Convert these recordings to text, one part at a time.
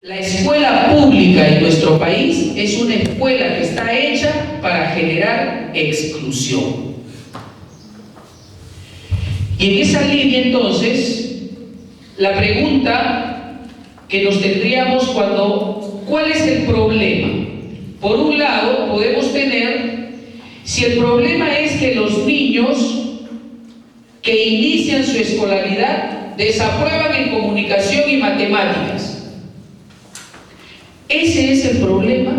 La escuela pública en nuestro país es una escuela que está hecha para generar exclusión. Y en esa línea, entonces, la pregunta que nos tendríamos ¿cuál es el problema? Por un lado, podemos tener, si el problema es que los niños que inician su escolaridad desaprueban en comunicación y matemáticas. ¿Ese es el problema?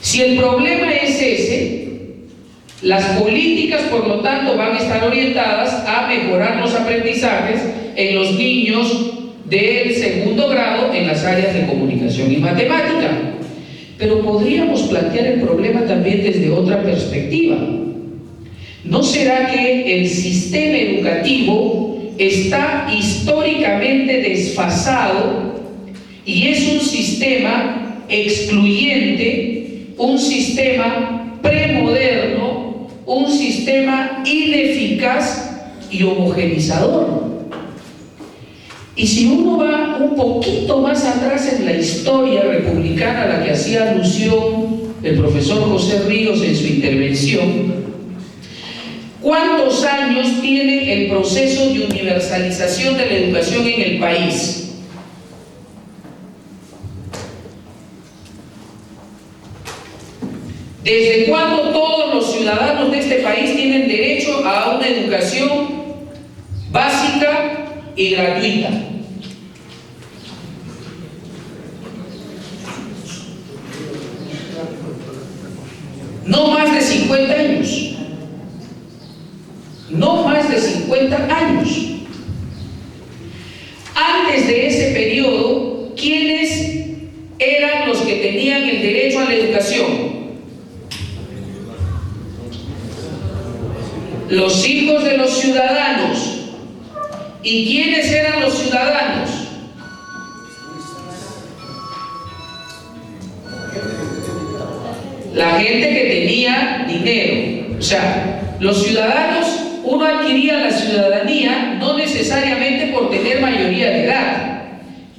Si el problema es ese, las políticas, por lo tanto, van a estar orientadas a mejorar los aprendizajes en los niños del segundo grado en las áreas de comunicación y matemática. Pero podríamos plantear el problema también desde otra perspectiva. ¿No será que el sistema educativo está históricamente desfasado y es un sistema excluyente, un sistema premoderno, un sistema ineficaz y homogenizador? Y si uno va un poquito más atrás en la historia republicana a la que hacía alusión el profesor José Ríos en su intervención, ¿cuántos años tiene el proceso de universalización de la educación en el país? ¿Desde cuándo todos los ciudadanos de este país tienen derecho a una educación básica y gratuita? No más de 50 años. No más de 50 años. Antes de ese periodo, ¿quiénes eran los que tenían el derecho a la educación? Los hijos de los ciudadanos. ¿Y quiénes eran los ciudadanos? La gente que tenía dinero. O sea, los ciudadanos, uno adquiría la ciudadanía no necesariamente por tener mayoría de edad.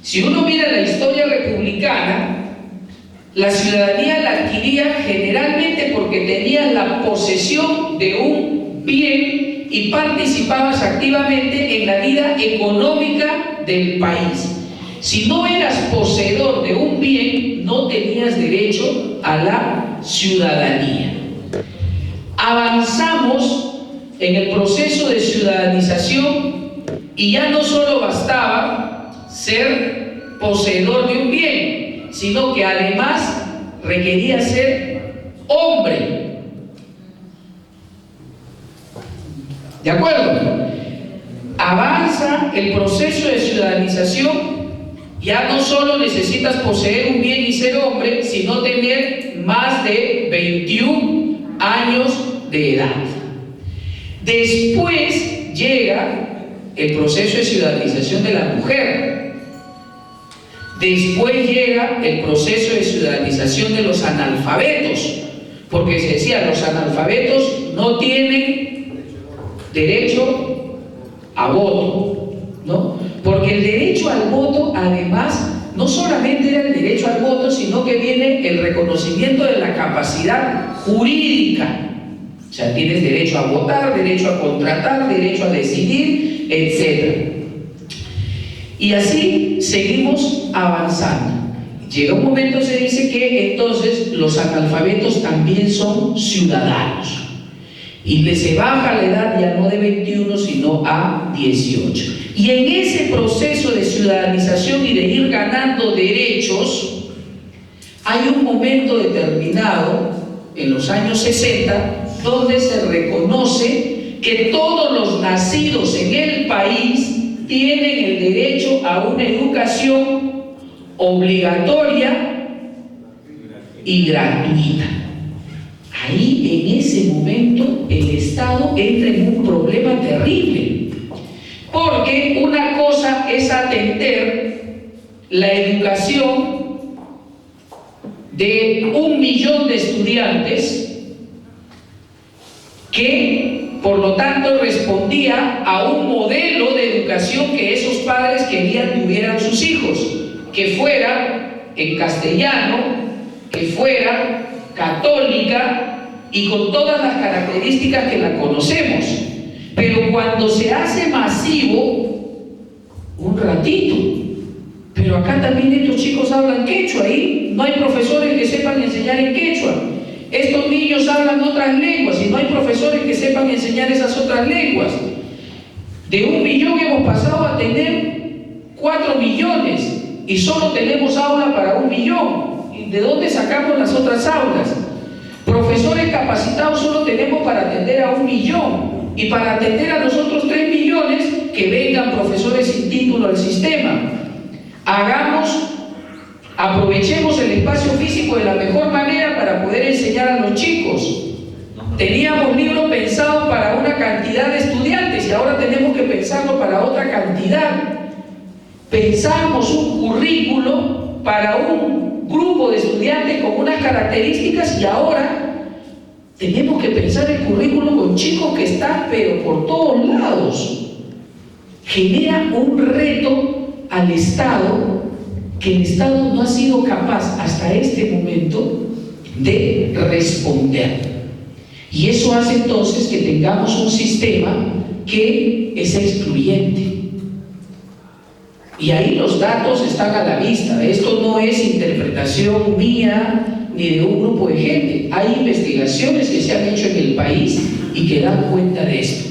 Si uno mira la historia republicana, la ciudadanía la adquiría generalmente porque tenías la posesión de un bien y participabas activamente en la vida económica del país. Si no eras poseedor de un bien, no tenías derecho a la ciudadanía. Avanzamos en el proceso de ciudadanización y ya no solo bastaba ser poseedor de un bien, sino que además requería ser hombre. ¿De acuerdo? Avanza el proceso de ciudadanización, ya no solo necesitas poseer un bien y ser hombre, sino tener más de 21 años de edad. Después llega el proceso de ciudadanización de la mujer. Después llega el proceso de ciudadanización de los analfabetos, porque se decía, los analfabetos no tienen derecho a voto, ¿no? Porque el derecho al voto, además, no solamente era el derecho al voto, sino que viene el reconocimiento de la capacidad jurídica. O sea, tienes derecho a votar, derecho a contratar, derecho a decidir, etc. Y así seguimos avanzando. Llega un momento, se dice que entonces los analfabetos también son ciudadanos. Y se baja la edad ya no de 21, sino a 18. Y en ese proceso de ciudadanización y de ir ganando derechos, hay un momento determinado, en los años 60, donde se reconoce que todos los nacidos en el país tienen el derecho a una educación obligatoria y gratuita. Ahí, en ese momento, el Estado entra en un problema terrible, porque una cosa es atender la educación de 1 millón de estudiantes que, por lo tanto, respondía a un modelo de educación que esos padres querían tuvieran sus hijos. que fuera en castellano, que fuera católica y con todas las características que la conocemos. Pero cuando se hace masivo, un ratito. Pero acá también estos chicos hablan quechua, ahí no hay profesores que sepan enseñar en quechua. Estos niños hablan otras lenguas y no hay profesores que sepan enseñar esas otras lenguas. De 1 millón hemos pasado a tener 4 millones y solo tenemos aula para 1 millón. ¿De dónde sacamos las otras aulas? Profesores capacitados solo tenemos para atender a 1 millón. Y para atender a los otros 3 millones, que vengan profesores sin título al sistema. Aprovechemos el espacio físico de la mejor manera para poder enseñar a los chicos. Teníamos libros pensados para una cantidad de estudiantes y ahora tenemos que pensarlo para otra cantidad. Pensamos un currículo para un grupo de estudiantes con unas características y ahora tenemos que pensar el currículo con chicos que están pero por todos lados. Genera un reto al Estado que el Estado no ha sido capaz hasta este momento de responder. Y eso hace entonces que tengamos un sistema que es excluyente. Y ahí los datos están a la vista. Esto no es interpretación mía ni de un grupo de gente. Hay investigaciones que se han hecho en el país y que dan cuenta de esto.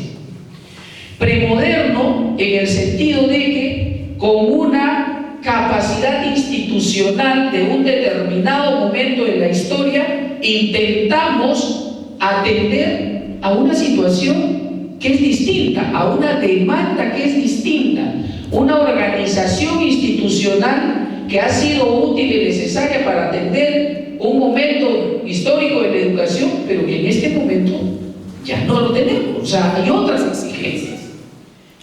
Premoderno en el sentido de que con una capacidad institucional de un determinado momento en la historia intentamos atender a una situación que es distinta, a una demanda que es distinta, una organización institucional que ha sido útil y necesaria para atender un momento histórico de la educación, pero que en este momento ya no lo tenemos. O sea, hay otras exigencias.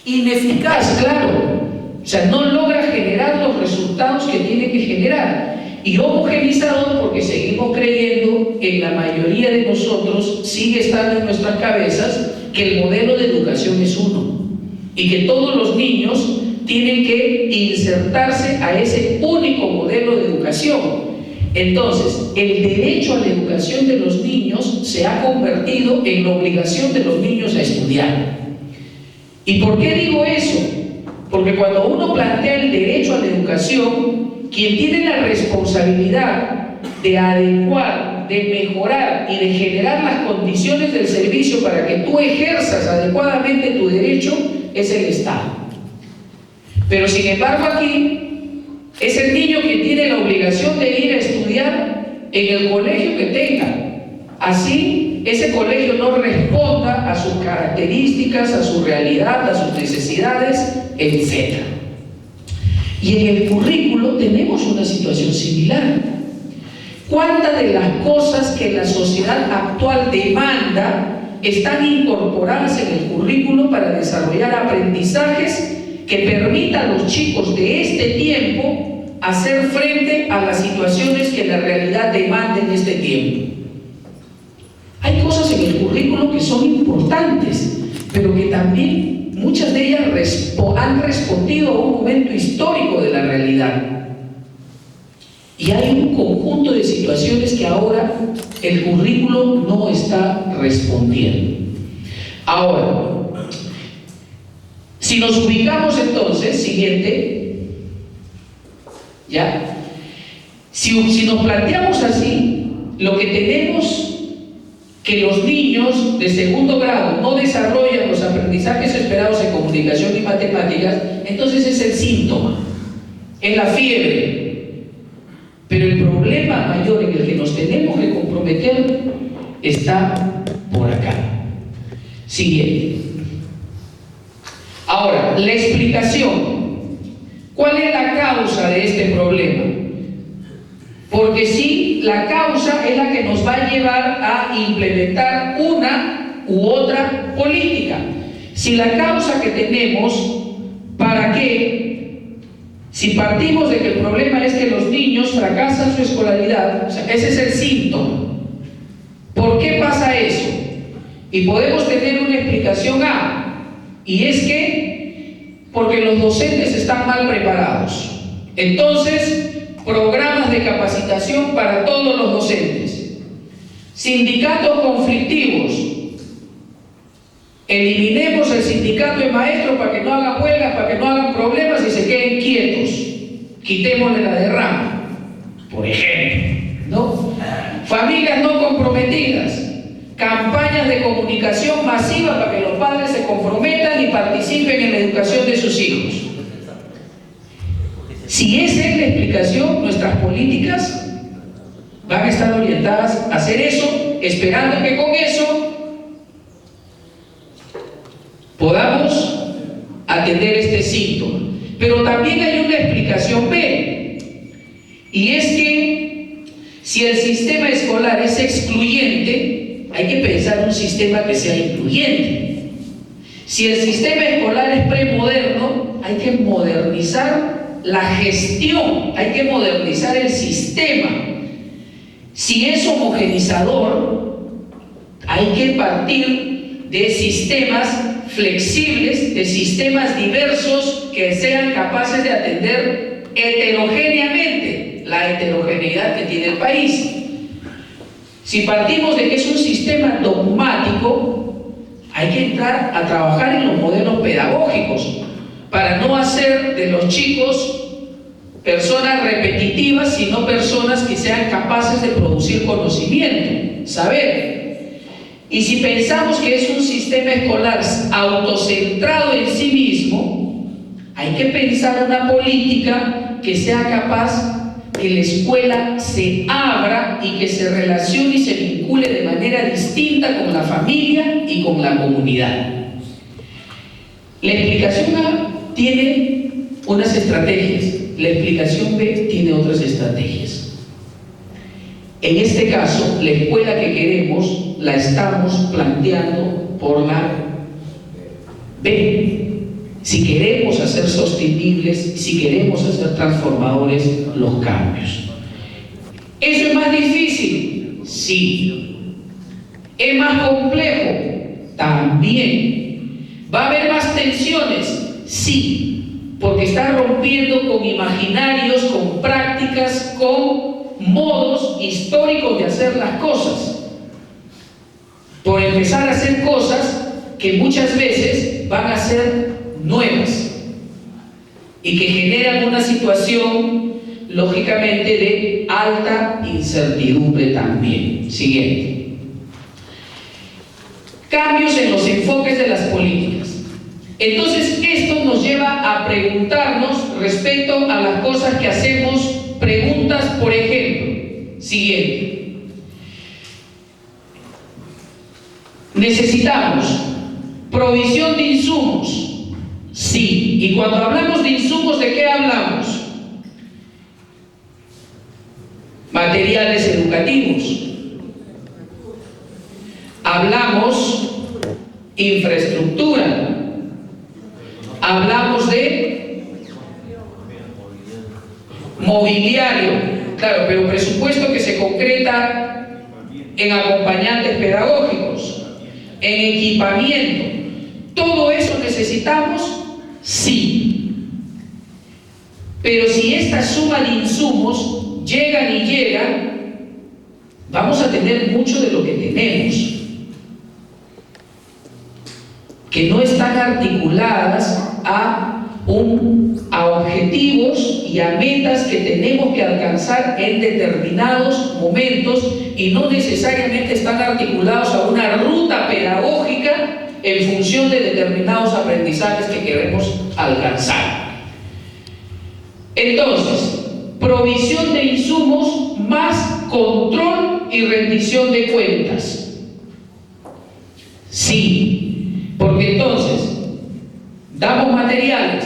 Ineficaz, claro. O sea, no logra generar los resultados que tiene que generar. Y homogenizador porque seguimos creyendo, en la mayoría de nosotros sigue estando en nuestras cabezas que el modelo de educación es uno y que todos los niños tienen que insertarse a ese único modelo de educación. Entonces, el derecho a la educación de los niños se ha convertido en la obligación de los niños a estudiar. ¿Y por qué digo eso? Porque cuando uno plantea el derecho a la educación, quien tiene la responsabilidad de adecuar, de mejorar y de generar las condiciones del servicio para que tú ejerzas adecuadamente tu derecho es el Estado. Pero sin embargo aquí es el niño quien tiene la obligación de ir a estudiar en el colegio que tenga. Así ese colegio no responda a sus características, a su realidad, a sus necesidades, etc. Y en el currículo tenemos una situación similar. ¿Cuántas de las cosas que la sociedad actual demanda están incorporadas en el currículo para desarrollar aprendizajes que permitan a los chicos de este tiempo hacer frente a las situaciones que la realidad demanda en este tiempo? Hay cosas en el currículo que son importantes, pero que también muchas de ellas han respondido a un momento histórico de la realidad. Y hay un conjunto de situaciones que ahora el currículo no está respondiendo. Ahora, si nos ubicamos entonces, siguiente, ¿ya? Si nos planteamos así, lo que tenemos que los niños de segundo grado no desarrollan los aprendizajes esperados en comunicación y matemáticas, entonces es el síntoma, es la fiebre. Pero el problema mayor en el que nos tenemos que comprometer está por acá. Siguiente. Ahora, la explicación. ¿Cuál es la causa de este problema? Porque sí, la causa es la que nos va a llevar a implementar una u otra política. Si la causa que tenemos, ¿para qué? Si partimos de que el problema es que los niños fracasan su escolaridad, o sea, ese es el síntoma. ¿Por qué pasa eso? Y podemos tener una explicación A, y es que porque los docentes están mal preparados. Entonces, programas de capacitación para todos los docentes. Sindicatos conflictivos. Eliminemos el sindicato de maestros para que no hagan huelgas, para que no hagan problemas y se queden quietos. Quitémosle la derrama, por ejemplo, ¿no? Familias no comprometidas. Campañas de comunicación masiva para que los padres se comprometan y participen en la educación de sus hijos. Si esa es la explicación, nuestras políticas van a estar orientadas a hacer eso, esperando que con eso podamos atender este síntoma. Pero también hay una explicación B, y es que si el sistema escolar es excluyente, hay que pensar un sistema que sea incluyente. Si el sistema escolar es premoderno, hay que modernizar la gestión, hay que modernizar el sistema. Si es homogenizador, hay que partir de sistemas flexibles, de sistemas diversos que sean capaces de atender heterogéneamente la heterogeneidad que tiene el país. Si partimos de que es un sistema dogmático, hay que entrar a trabajar en los modelos pedagógicos para no hacer de los chicos personas repetitivas, sino personas que sean capaces de producir conocimiento, saber. Y si pensamos que es un sistema escolar autocentrado en sí mismo, hay que pensar una política que sea capaz que la escuela se abra y que se relacione y se vincule de manera distinta con la familia y con la comunidad. La explicación A tiene unas estrategias, la explicación B tiene otras estrategias. En este caso, la escuela que queremos la estamos planteando por la B. Si queremos hacer sostenibles, si queremos hacer transformadores los cambios. ¿Eso es más difícil? Sí. ¿Es más complejo? También. ¿Va a haber más tensiones? Sí. Porque está rompiendo con imaginarios, con prácticas, con modos históricos de hacer las cosas, por empezar a hacer cosas que muchas veces van a ser nuevas y que generan una situación lógicamente de alta incertidumbre también. Siguiente. Cambios en los enfoques de las políticas. Entonces esto nos lleva a preguntarnos respecto a las cosas que hacemos. Preguntas, por ejemplo, siguiente. ¿Necesitamos provisión de insumos? Sí. Y cuando hablamos de insumos, ¿de qué hablamos? Materiales educativos. Hablamos infraestructura. Hablamos de mobiliario, claro, pero presupuesto que se concreta en acompañantes pedagógicos, en equipamiento. ¿Todo eso necesitamos? Sí. Pero si esta suma de insumos llegan y llegan, vamos a tener mucho de lo que tenemos, que no están articuladas a objetivos y a metas que tenemos que alcanzar en determinados momentos y no necesariamente están articulados a una ruta pedagógica en función de determinados aprendizajes que queremos alcanzar. Entonces, provisión de insumos más control y rendición de cuentas. Sí, porque entonces damos materiales,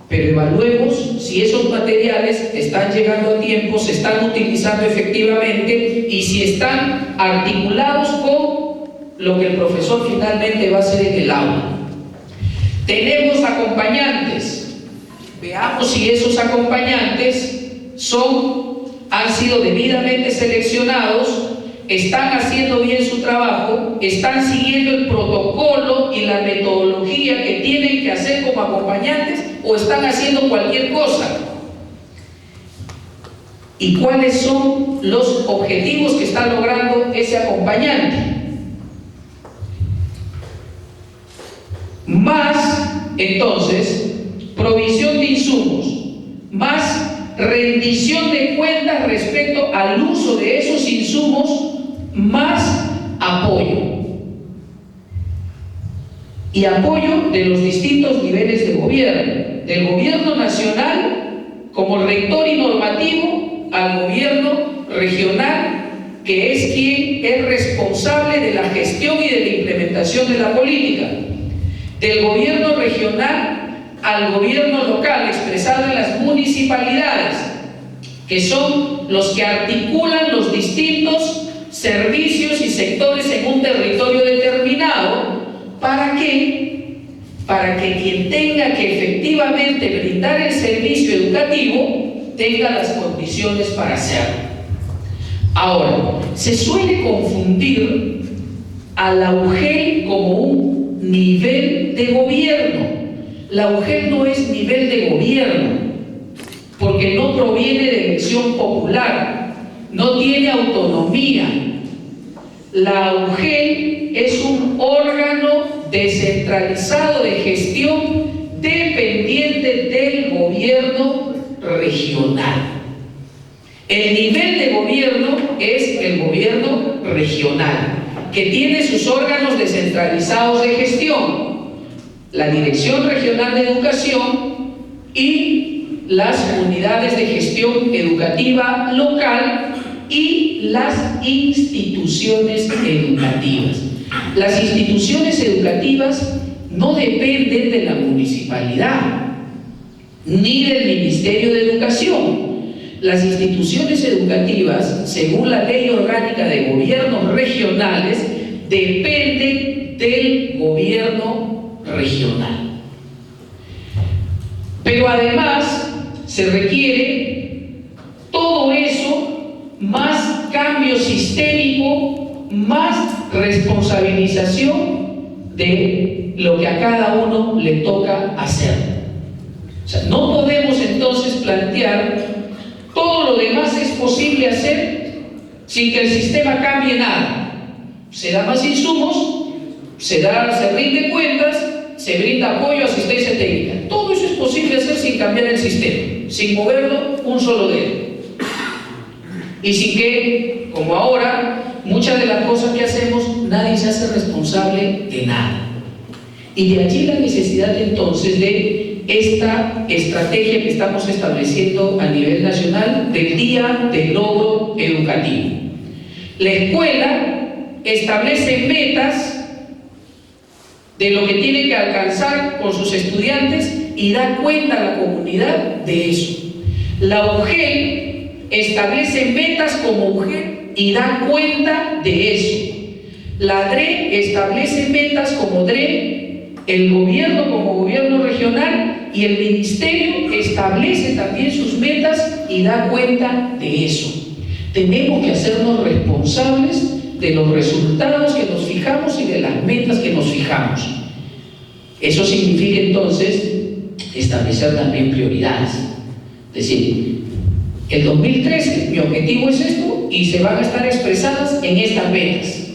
pero evaluemos si esos materiales están llegando a tiempo, se están utilizando efectivamente y si están articulados con lo que el profesor finalmente va a hacer en el aula. Tenemos acompañantes, veamos si esos acompañantes han sido debidamente seleccionados, están haciendo bien su trabajo, están siguiendo el protocolo y la metodología que tienen que hacer como acompañantes, o están haciendo cualquier cosa. ¿Y cuáles son los objetivos que está logrando ese acompañante? Más, entonces, provisión de insumos, más rendición de cuentas respecto al uso de esos insumos, más apoyo. Y apoyo de los distintos niveles de gobierno, del gobierno nacional como rector y normativo al gobierno regional, que es quien es responsable de la gestión y de la implementación de la política, del gobierno regional al gobierno local, expresado en las municipalidades, que son los que articulan los distintos servicios y sectores en un territorio determinado. ¿Para qué? Para que quien tenga que efectivamente brindar el servicio educativo tenga las condiciones para hacerlo. Ahora, se suele confundir a la UGEL como un nivel de gobierno. La UGEL no es nivel de gobierno, porque no proviene de elección popular, no tiene autonomía. La UGEL es un órgano descentralizado de gestión dependiente del gobierno regional. El nivel de gobierno es el gobierno regional, que tiene sus órganos descentralizados de gestión, la Dirección Regional de Educación y las unidades de gestión educativa local y las instituciones educativas. Las instituciones educativas no dependen de la municipalidad ni del Ministerio de Educación. Las instituciones educativas, según la Ley Orgánica de Gobiernos Regionales, dependen del gobierno regional. Pero además se requiere todo eso, más cambio sistémico, más responsabilización de lo que a cada uno le toca hacer. O sea, no podemos entonces plantear todo lo demás es posible hacer sin que el sistema cambie nada. Se da más insumos, se rinde cuentas, se brinda apoyo, asistencia técnica. Todo eso es posible hacer sin cambiar el sistema, sin moverlo un solo dedo. Y sin que, como ahora, muchas de las cosas que hacemos, nadie se hace responsable de nada. Y de allí la necesidad entonces de esta estrategia que estamos estableciendo a nivel nacional del Día del Logro Educativo. La escuela establece metas de lo que tiene que alcanzar con sus estudiantes y da cuenta a la comunidad de eso. La UGEL establece metas como UGEL y da cuenta de eso. La DRE establece metas como DRE, el gobierno como gobierno regional, y el ministerio establece también sus metas y da cuenta de eso. Tenemos que hacernos responsables de los resultados que nos fijamos y de las metas que nos fijamos. Eso significa entonces establecer también prioridades. Es decir, el 2013 mi objetivo es esto y se van a estar expresadas en estas metas.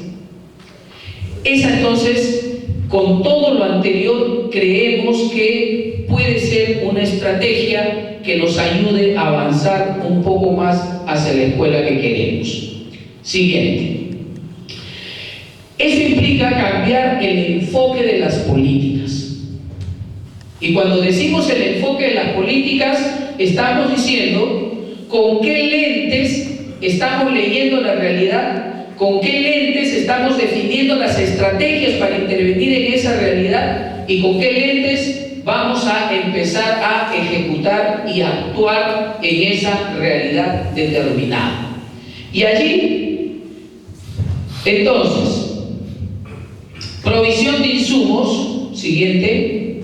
Esa entonces, con todo lo anterior, creemos que puede ser una estrategia que nos ayude a avanzar un poco más hacia la escuela que queremos. Siguiente. Eso implica cambiar el enfoque de las políticas. Y cuando decimos el enfoque de las políticas, estamos diciendo con qué lentes estamos leyendo la realidad, con qué lentes estamos definiendo las estrategias para intervenir en esa realidad y con qué lentes vamos a empezar a ejecutar y actuar en esa realidad determinada. Y allí, entonces, provisión de insumos, siguiente,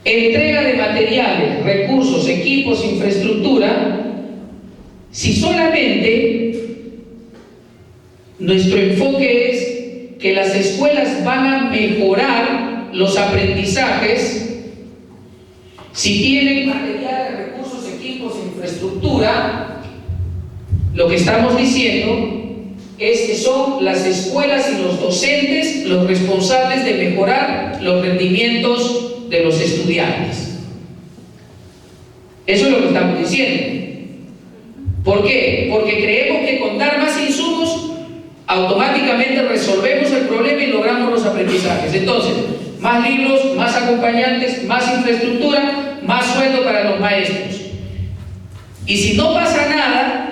entrega de materiales, recursos, equipos, infraestructura. Si solamente nuestro enfoque es que las escuelas van a mejorar los aprendizajes, si tienen materiales, recursos, equipos, infraestructura, lo que estamos diciendo es que son las escuelas y los docentes los responsables de mejorar los rendimientos de los estudiantes. Eso es lo que estamos diciendo. ¿Por qué? Porque creemos que con dar más insumos automáticamente resolvemos el problema y logramos los aprendizajes. Entonces, más libros, más acompañantes, más infraestructura, más sueldo para los maestros. Y si no pasa nada,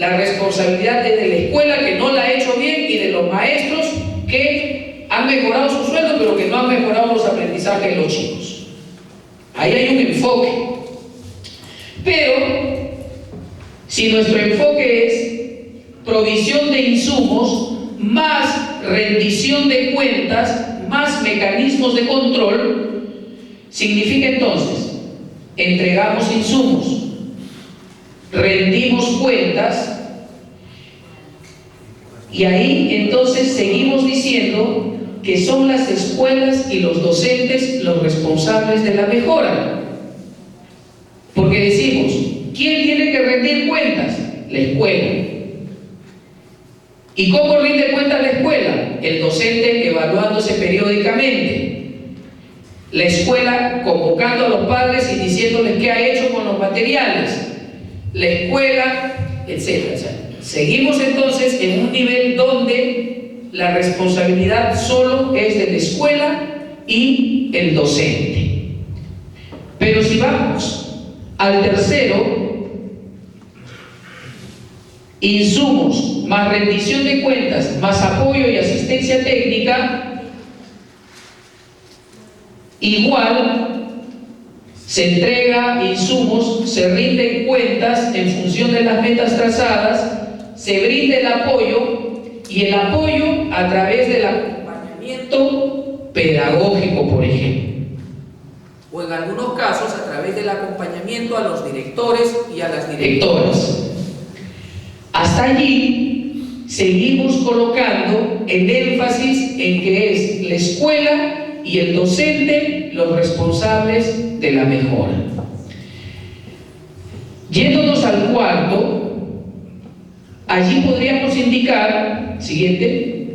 la responsabilidad es de la escuela que no la ha hecho bien y de los maestros que han mejorado su sueldo pero que no han mejorado los aprendizajes de los chicos. Ahí hay un enfoque. Pero si nuestro enfoque es provisión de insumos, más rendición de cuentas, más mecanismos de control, significa entonces, entregamos insumos, rendimos cuentas, y ahí entonces seguimos diciendo que son las escuelas y los docentes los responsables de la mejora. Porque decimos, ¿quién tiene que rendir cuentas? La escuela. ¿Y cómo rinde cuentas la escuela? El docente evaluándose periódicamente. La escuela convocando a los padres y diciéndoles qué ha hecho con los materiales. La escuela, etc. Seguimos entonces en un nivel donde la responsabilidad solo es de la escuela y el docente. Pero si vamos al tercero, insumos más rendición de cuentas más apoyo y asistencia técnica, igual se entrega insumos, se rinden cuentas en función de las metas trazadas, se brinda el apoyo, y el apoyo a través del acompañamiento pedagógico, por ejemplo, o en algunos casos a través del acompañamiento a los directores y a las directoras. Hasta allí seguimos colocando el énfasis en que es la escuela y el docente los responsables de la mejora. Yéndonos al cuarto, allí podríamos indicar, siguiente,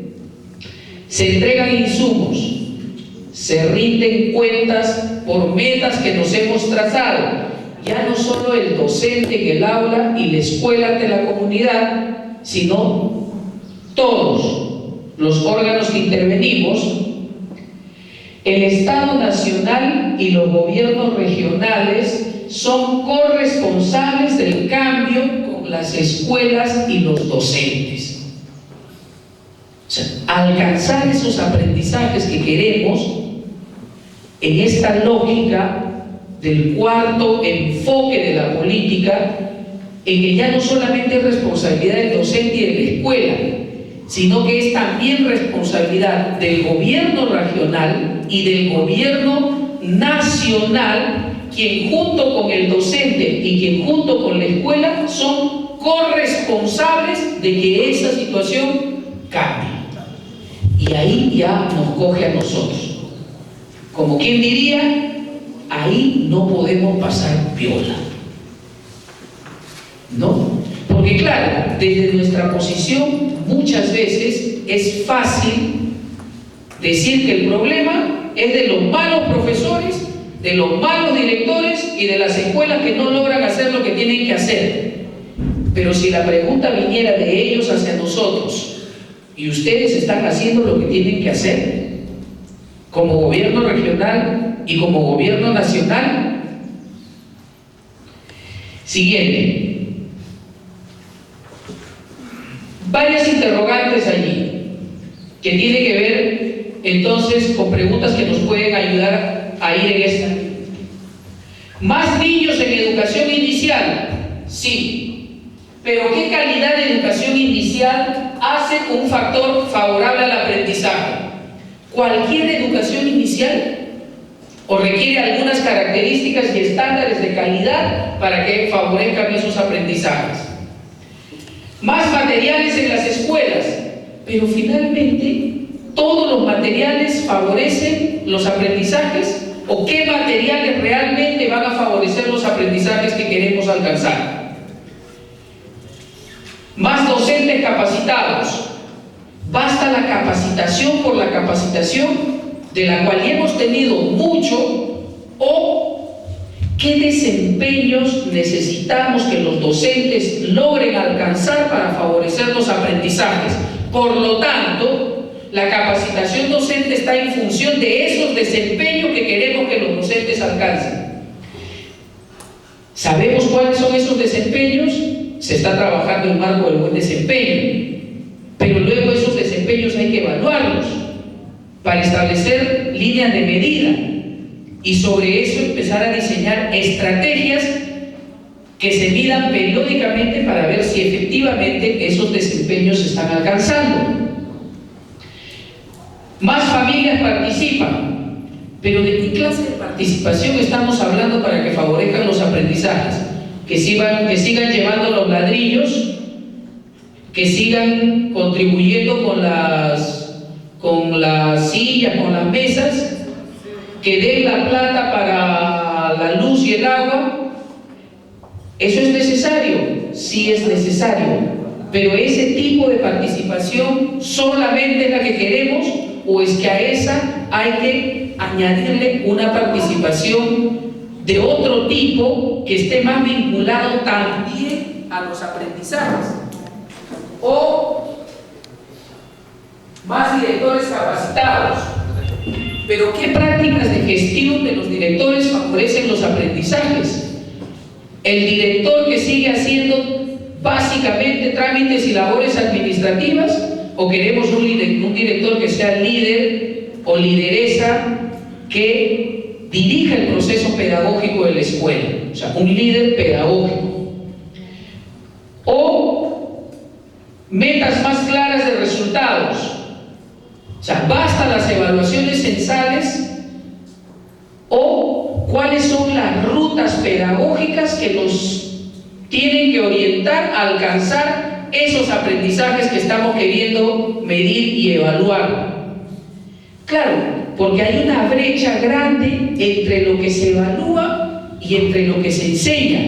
se entregan insumos, se rinden cuentas por metas que nos hemos trazado, ya no solo el docente en el aula y la escuela ante la comunidad, sino todos los órganos que intervenimos. El Estado Nacional y los gobiernos regionales son corresponsables del cambio con las escuelas y los docentes. O sea, alcanzar esos aprendizajes que queremos en esta lógica del cuarto enfoque de la política, en que ya no solamente es responsabilidad del docente y de la escuela, sino que es también responsabilidad del gobierno regional y del gobierno nacional, quien junto con el docente y quien junto con la escuela son corresponsables de que esa situación cambie. Y ahí ya nos coge a nosotros. Como quien diría, ahí no podemos pasar piola, ¿no? Porque claro, desde nuestra posición muchas veces es fácil decir que el problema es de los malos profesores, de los malos directores y de las escuelas que no logran hacer lo que tienen que hacer. Pero si la pregunta viniera de ellos hacia nosotros, ¿y ustedes están haciendo lo que tienen que hacer? Como gobierno regional y como gobierno nacional. Siguiente. Varias interrogantes allí, que tienen que ver entonces con preguntas que nos pueden ayudar a ir en esta. ¿Más niños en educación inicial? Sí. Pero ¿qué calidad de educación inicial hace un factor favorable al aprendizaje? ¿Cualquier educación inicial? ¿O requiere algunas características y estándares de calidad para que favorezcan esos aprendizajes? Más materiales en las escuelas, pero finalmente todos los materiales favorecen los aprendizajes, o qué materiales realmente van a favorecer los aprendizajes que queremos alcanzar. más docentes capacitados. Basta la capacitación por la capacitación, de la cual ya hemos tenido mucho, o qué desempeños necesitamos que los docentes logren alcanzar para favorecer los aprendizajes. Por lo tanto, la capacitación docente está en función de esos desempeños que queremos que los docentes alcancen. ¿Sabemos cuáles son esos desempeños? Se está trabajando en marco del buen desempeño, pero luego esos desempeños hay que evaluarlos para establecer líneas de medida y sobre eso empezar a diseñar estrategias que se midan periódicamente para ver si efectivamente esos desempeños se están alcanzando. Más familias participan, pero ¿de qué clase de participación estamos hablando para que favorezcan los aprendizajes? Que sigan llevando los ladrillos, que sigan contribuyendo con las sillas, con las mesas, que den la plata para la luz y el agua. ¿Eso es necesario? Sí es necesario, pero ese tipo de participación solamente es la que queremos, o es que a esa hay que añadirle una participación de otro tipo que esté más vinculado también a los aprendizajes, o más directores capacitados. Pero ¿qué prácticas de gestión de los directores favorecen los aprendizajes? El director que sigue haciendo básicamente trámites y labores administrativas, o queremos un director que sea líder o lideresa que dirija el proceso pedagógico de la escuela, o sea, un líder pedagógico. O metas más claras de resultados, o sea, basta las evaluaciones censales, o cuáles son las rutas pedagógicas que nos tienen que orientar a alcanzar esos aprendizajes que estamos queriendo medir y evaluar. Claro, porque hay una brecha grande entre lo que se evalúa y entre lo que se enseña.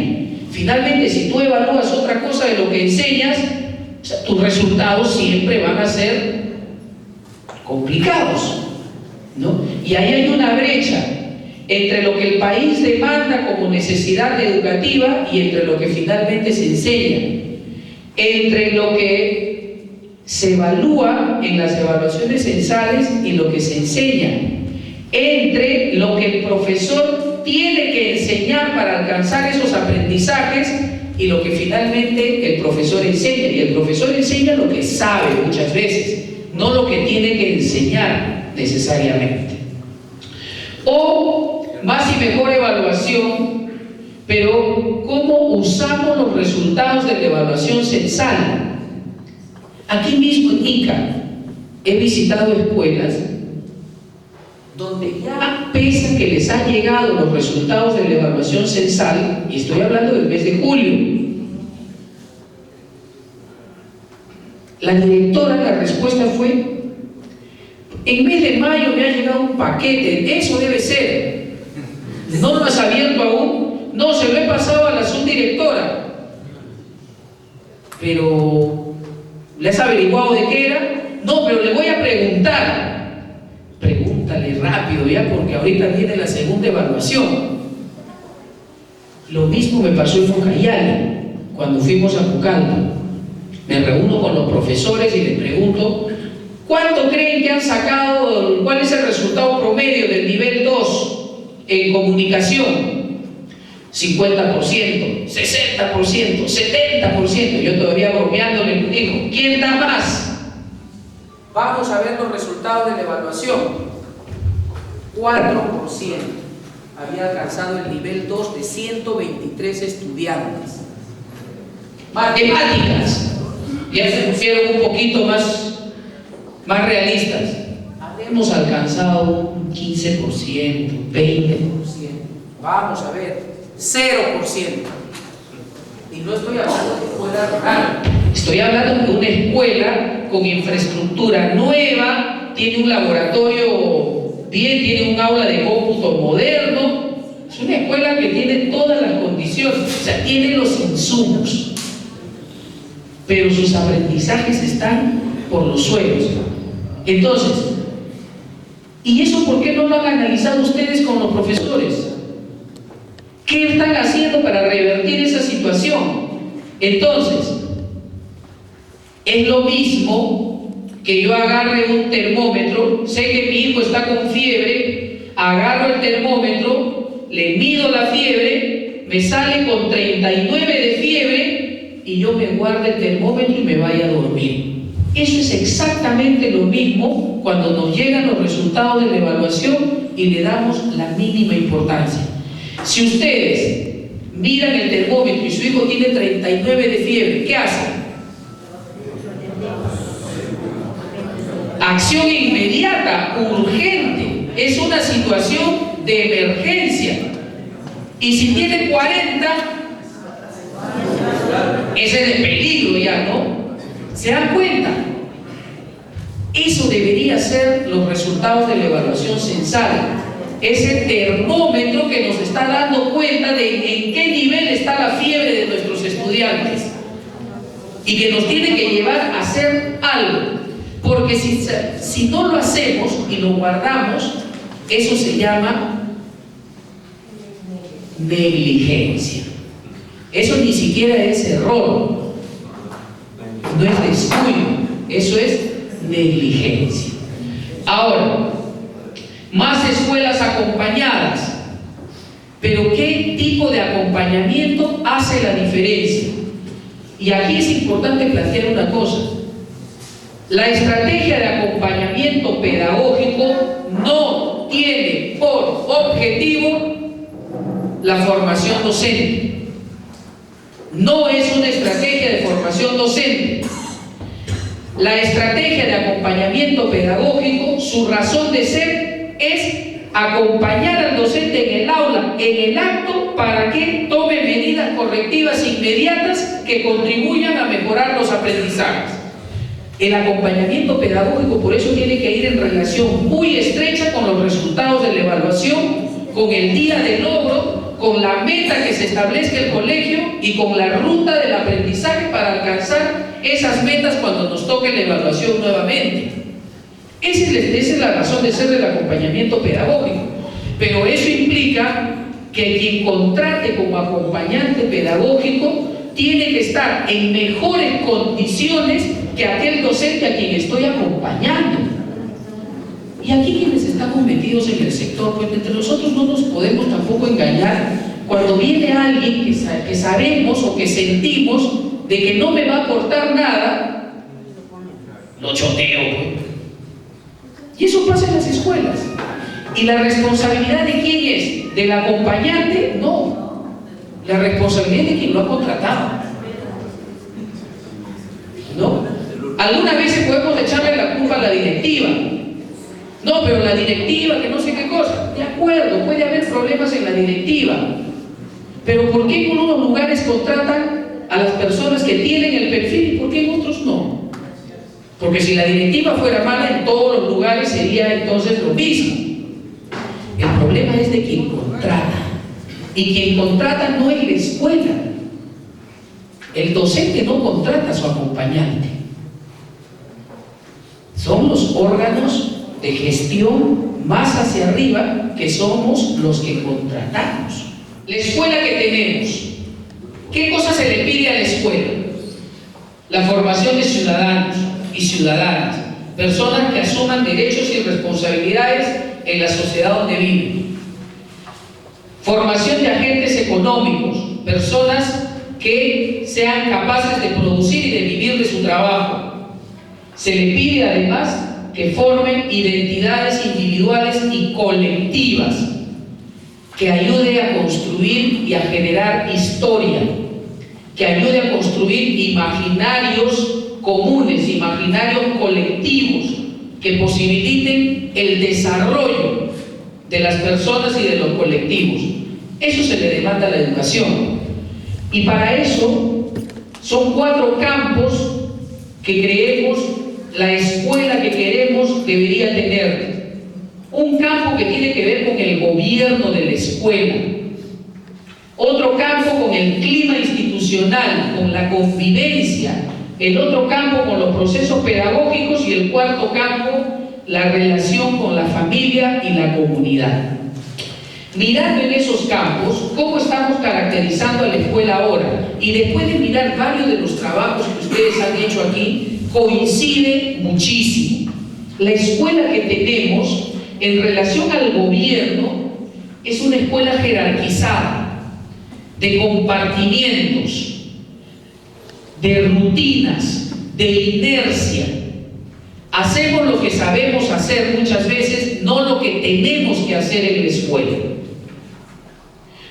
Finalmente, si tú evalúas otra cosa de lo que enseñas, o sea, tus resultados siempre van a ser complicados, ¿no? Y ahí hay una brecha entre lo que el país demanda como necesidad educativa y entre lo que finalmente se enseña, entre lo que se evalúa en las evaluaciones censales y lo que se enseña, entre lo que el profesor tiene que enseñar para alcanzar esos aprendizajes y lo que finalmente el profesor enseña. Y el profesor enseña lo que sabe muchas veces, no lo que tiene que enseñar necesariamente. O más y mejor evaluación, pero ¿cómo usamos los resultados de la evaluación censal? Aquí mismo en Ica he visitado escuelas donde ya, pese a que les han llegado los resultados de la evaluación censal, y estoy hablando del mes de julio, la directora, la respuesta fue: en mes de mayo me ha llegado un paquete, eso debe ser. ¿No lo has abierto aún? No, se lo he pasado a la subdirectora. Pero, ¿le has averiguado de qué era? No, pero le voy a preguntar. Pregúntale rápido ya, porque ahorita viene la segunda evaluación. Lo mismo me pasó en Ucayali, cuando fuimos a Pucallpa. Me reúno con los profesores y les pregunto: ¿cuánto creen que han sacado? ¿Cuál es el resultado promedio del nivel 2 en comunicación? 50%, 60%, 70%. Yo todavía bromeándole le digo: ¿quién da más? Vamos a ver los resultados de la evaluación. 4% había alcanzado el nivel 2 de 123 estudiantes. Matemáticas, ya se pusieron un poquito más realistas. Habremos alcanzado un 15%, 20%. Vamos a ver, 0%. Y no estoy hablando de escuela rural, estoy hablando de una escuela con infraestructura nueva, tiene un laboratorio bien, tiene un aula de cómputo moderno. Es una escuela que tiene todas las condiciones, o sea, tiene los insumos. pero sus aprendizajes están por los suelos. Entonces, ¿y eso por qué no lo han analizado ustedes con los profesores? ¿Qué están haciendo para revertir esa situación? Entonces, es lo mismo que yo agarre un termómetro, sé que mi hijo está con fiebre, agarro el termómetro, le mido la fiebre, me sale con 39 de fiebre y yo me guardo el termómetro y me vaya a dormir. Eso es exactamente lo mismo cuando nos llegan los resultados de la evaluación y le damos la mínima importancia. Si ustedes miran el termómetro y su hijo tiene 39 de fiebre, ¿qué hacen? Acción inmediata, urgente. Es una situación de emergencia. Y si tiene 40, ese es de peligro ya, ¿no? ¿Se dan cuenta? Eso debería ser los resultados de la evaluación censal. Ese termómetro que nos está dando cuenta de en qué nivel está la fiebre de nuestros estudiantes y que nos tiene que llevar a hacer algo. Porque si no lo hacemos y lo guardamos, eso se llama negligencia. Eso ni siquiera es error, no es descuido, eso es negligencia. Ahora, más escuelas acompañadas. Pero ¿qué tipo de acompañamiento hace la diferencia? Y aquí es importante plantear una cosa. La estrategia de acompañamiento pedagógico no tiene por objetivo la formación docente. No es una estrategia de formación docente. La estrategia de acompañamiento pedagógico, su razón de ser es acompañar al docente en el aula, en el acto, para que tome medidas correctivas inmediatas que contribuyan a mejorar los aprendizajes. El acompañamiento pedagógico por eso tiene que ir en relación muy estrecha con los resultados de la evaluación, con el día de logro, con la meta que se establezca el colegio y con la ruta del aprendizaje para alcanzar esas metas cuando nos toque la evaluación nuevamente. Esa es la razón de ser del acompañamiento pedagógico. Pero eso implica que quien contrate como acompañante pedagógico tiene que estar en mejores condiciones que aquel docente a quien estoy acompañando. Y aquí quienes estamos metidos en el sector, pues entre nosotros no nos podemos tampoco engañar cuando viene alguien que sabemos o que sentimos de que no me va a aportar nada, lo choteo, pues. Y eso pasa en las escuelas. ¿Y la responsabilidad de quién es? ¿Del acompañante? No. La responsabilidad es de quien lo ha contratado. ¿No? Algunas veces podemos echarle la culpa a la directiva. No, pero la directiva, que no sé qué cosa. De acuerdo, puede haber problemas en la directiva. Pero ¿por qué en unos lugares contratan a las personas que tienen el perfil y por qué en otros no? Porque si la directiva fuera mala, en todos los lugares sería entonces lo mismo. El problema es de quien contrata. Y quien contrata no es la escuela. El docente no contrata a su acompañante. Son los órganos de gestión más hacia arriba que somos los que contratamos. La escuela que tenemos, ¿qué cosa se le pide a la escuela? La formación de ciudadanos y ciudadanas, personas que asuman derechos y responsabilidades en la sociedad donde viven. Formación de agentes económicos, personas que sean capaces de producir y de vivir de su trabajo. Se le pide además que formen identidades individuales y colectivas, que ayude a construir y a generar historia, que ayude a construir imaginarios comunes, imaginarios colectivos, que posibiliten el desarrollo de las personas y de los colectivos. Eso se le demanda a la educación. Y para eso son 4 campos que creemos la escuela que queremos debería tener. Un campo que tiene que ver con el gobierno de la escuela. Otro campo con el clima institucional, con la convivencia el otro campo con los procesos pedagógicos y el cuarto campo, la relación con la familia y la comunidad. Mirando en esos campos, ¿cómo estamos caracterizando a la escuela ahora? Y después de mirar varios de los trabajos que ustedes han hecho aquí, coincide muchísimo. La escuela que tenemos en relación al gobierno es una escuela jerarquizada, de compartimientos, de rutinas, de inercia. Hacemos lo que sabemos hacer muchas veces, no lo que tenemos que hacer en la escuela.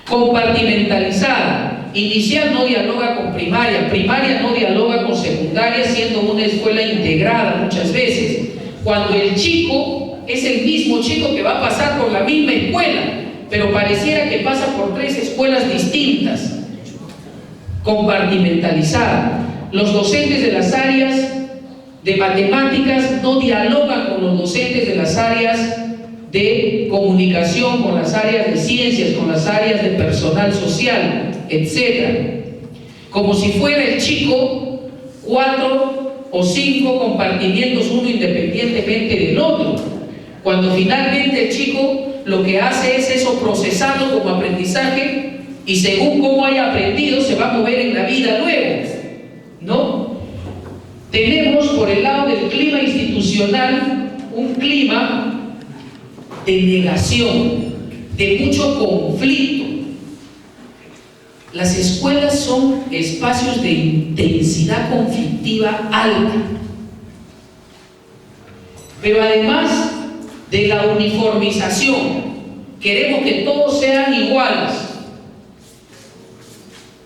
Compartimentalizada. Inicial no dialoga con primaria, primaria no dialoga con secundaria, siendo una escuela integrada muchas veces. Cuando el chico es el mismo chico que va a pasar por la misma escuela, pero pareciera que pasa por 3 escuelas distintas. Compartimentalizada. Los docentes de las áreas de matemáticas no dialogan con los docentes de las áreas de comunicación, con las áreas de ciencias, con las áreas de personal social, etc. Como si fuera el chico 4 o 5 compartimientos, uno independientemente del otro, cuando finalmente el chico lo que hace es eso, procesarlo como aprendizaje, y según cómo haya aprendido se va a mover en la vida luego, ¿no? Tenemos por el lado del clima institucional un clima de negación, de mucho conflicto. Las escuelas son espacios de intensidad conflictiva alta. Pero además de la uniformización, queremos que todos sean iguales,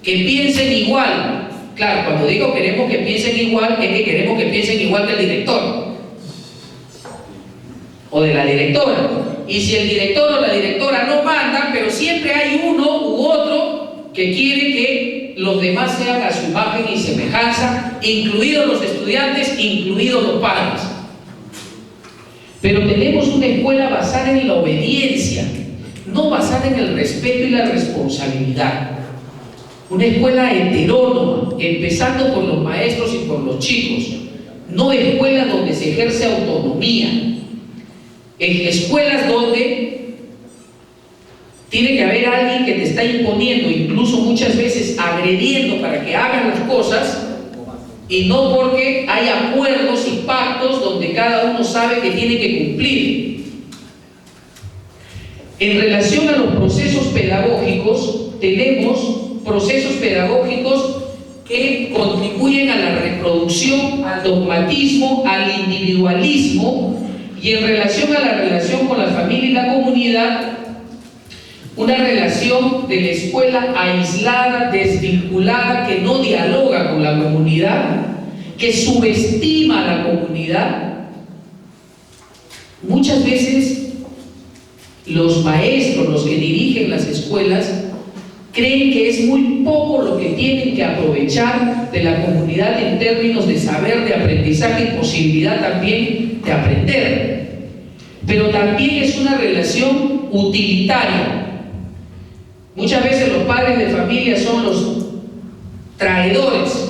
que piensen igual. Claro, cuando digo queremos que piensen igual, es que queremos que piensen igual que el director o de la directora. Y si el director o la directora no mandan, pero siempre hay uno u otro que quiere que los demás sean a su imagen y semejanza, incluidos los estudiantes, incluidos los padres. Pero tenemos una escuela basada en la obediencia, no basada en el respeto y la responsabilidad. Una escuela heterónoma, empezando por los maestros y por los chicos. No escuelas donde se ejerce autonomía. Escuelas donde tiene que haber alguien que te está imponiendo, incluso muchas veces agrediendo para que hagan las cosas, y no porque hay acuerdos y pactos donde cada uno sabe que tiene que cumplir. En relación a los procesos pedagógicos, tenemos procesos pedagógicos que contribuyen a la reproducción, al dogmatismo, al individualismo, y en relación a la relación con la familia y la comunidad, una relación de la escuela aislada, desvinculada, que no dialoga con la comunidad, que subestima a la comunidad. Muchas veces los maestros, los que dirigen las escuelas, creen que es muy poco lo que tienen que aprovechar de la comunidad en términos de saber, de aprendizaje y posibilidad también de aprender. Pero también es una relación utilitaria. Muchas veces los padres de familia son los traidores.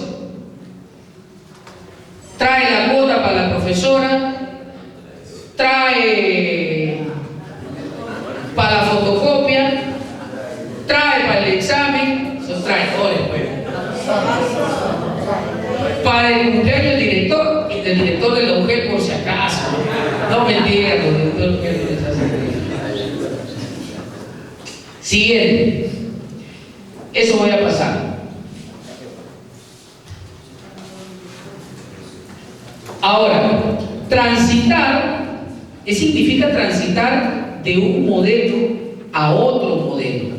Trae la cuota para la profesora, trae para la fotocopia, trae para el examen, son traidores, pues. Para el cumpleaños del director, y del director de la mujer por si acaso. No mentira, los directores que les hacen. Siguiente. Eso voy a pasar. Ahora, transitar significa transitar de un modelo a otro modelo.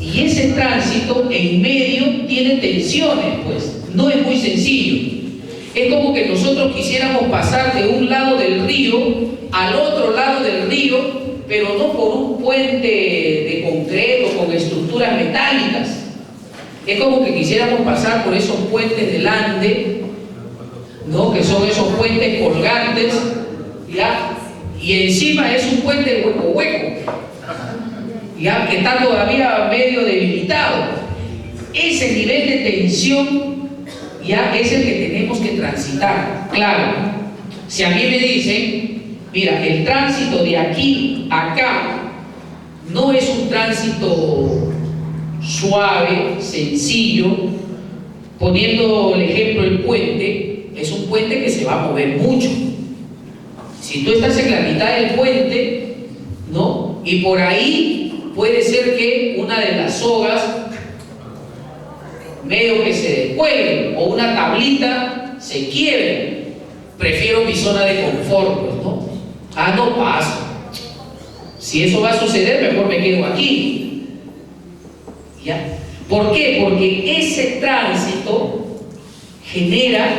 Y ese tránsito en medio tiene tensiones, pues, no es muy sencillo. Es como que nosotros quisiéramos pasar de un lado del río al otro lado del río, pero no por un puente de concreto con estructuras metálicas. Es como que quisiéramos pasar por esos puentes del Ande, ¿no? Que son esos puentes colgantes, ¿ya? Y encima es un puente hueco, ¿ya? Que está todavía medio debilitado. Ese nivel de tensión, ya, es el que tenemos tenemos que transitar. Claro, si a mí me dicen, mira, el tránsito de aquí a acá no es un tránsito suave, sencillo, poniendo el ejemplo el puente, es un puente que se va a mover mucho. Si tú estás en la mitad del puente, ¿no? Y por ahí puede ser que una de las sogas medio que se descuelgue o una tablita se quiebre. Prefiero mi zona de confort, pues, ¿no? No paso. Si eso va a suceder, mejor me quedo aquí. ¿Ya? ¿Por qué? Porque ese tránsito genera,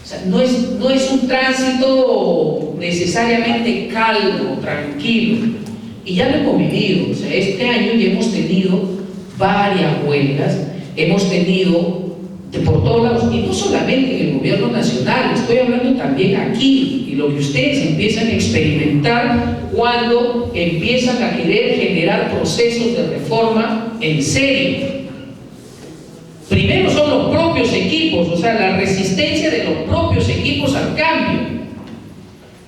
o sea, no es un tránsito necesariamente calmo, tranquilo. Y ya lo hemos vivido. O sea, este año ya hemos tenido varias huelgas, hemos tenido por todos lados, y no solamente en el gobierno nacional, estoy hablando también aquí, y lo que ustedes empiezan a experimentar cuando empiezan a querer generar procesos de reforma en serio. Primero son los propios equipos, o sea, la resistencia de los propios equipos al cambio.